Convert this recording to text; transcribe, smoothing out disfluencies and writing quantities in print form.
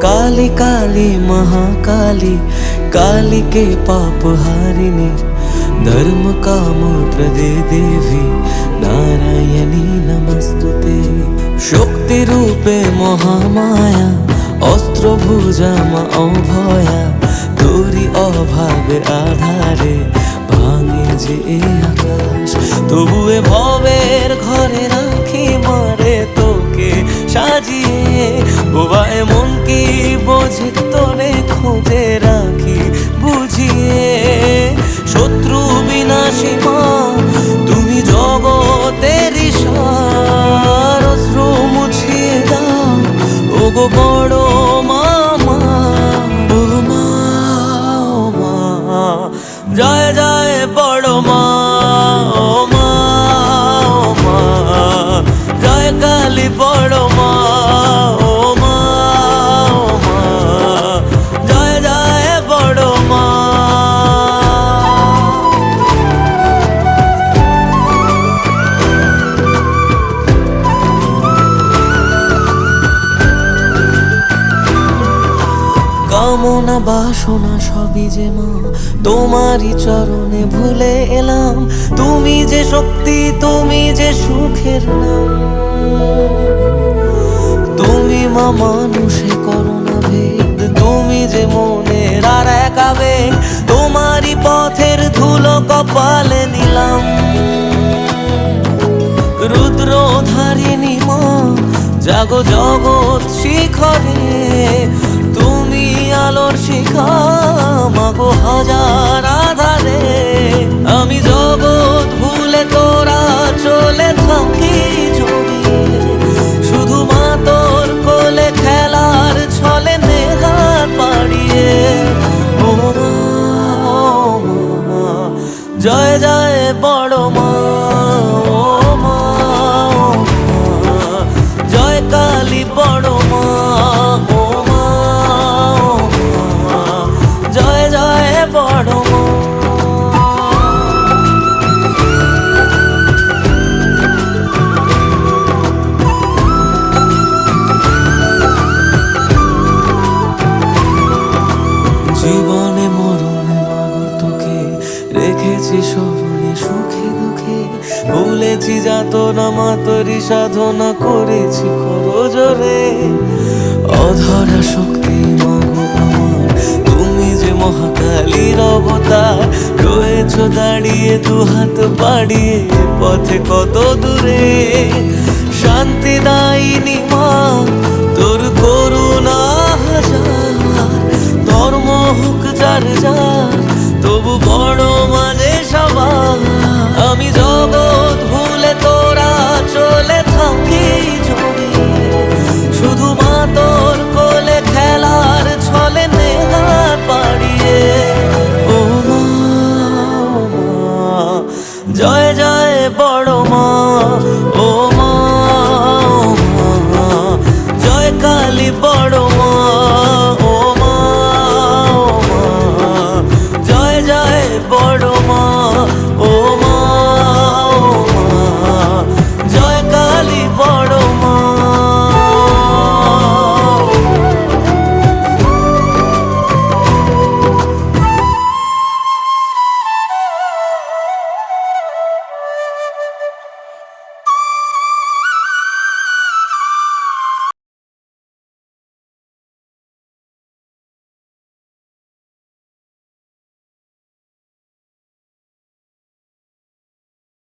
काली काली महाकाली, काली के पाप हारिणी, धर्म काम प्रदे देवी नारायणी नमस्तुते। शक्ति रूपे महामाया, अस्त्र भुजा मा अभया, तोरी अभावे आधारे भांगे जे आकाश। तबुए भवेर घरे राखी मारे तोके সাজিয়ে, বোবা এমন কি বোঝে তোরে খোঁজে রাখি বুঝিয়ে। শত্রু বিনাশী মা তুমি জগতের সার, অশ্রু মুছিয়ে দাও ওগো বড় মামা। ও মা, ও মা, জয় জয় বড় মা। ও মা, ও মা, জয় কালী বড় মা। ও মা, ও মা, জয় জয় বড় মা। কামনা বাসনা সবই যে মা তোমারই চরণে ভুলে এলাম। তুমি যে শক্তি, তুমি যে সুখের নাম। তুমি মা মানুষে করো না ভেদ, তুমি যে মনের আর এক আবেগ। তোমারই পথের ধুলো কপালে নিলাম। রুদ্রধারিণী মা জাগো জগৎ শিখরে, তুমি আলোর শিখা মাগো হাজার আধারে। আমি জগৎ ভুলে তোরা চলে থাকি জড়িয়ে, শুধু মা তোর কোলে খেলার ছলে নেহাত পাড়িয়ে। ও মা, ও মা, জয় জয় বড় মা। ও মা, ও মা, জয় কালী বড় মা। ও মা, ও মা, জয় জয় বড় মা। জীবনে মরণে মাগো তোকে রেখেছি স্মরণে, সুখে দুঃখে ভুলেছি যাতনা মা তোরই সাধনা করেছি করজোরে। অধরা শক্তি মাগো আমার, তুমি যে মহাকালীর অবতার। রয়েছ দাঁড়িয়ে দুহাত বাড়িয়ে পথে কত দূরে। শান্তি দায়িনী মা তোর করুণা হাজার, ধর্ম হোক যার যার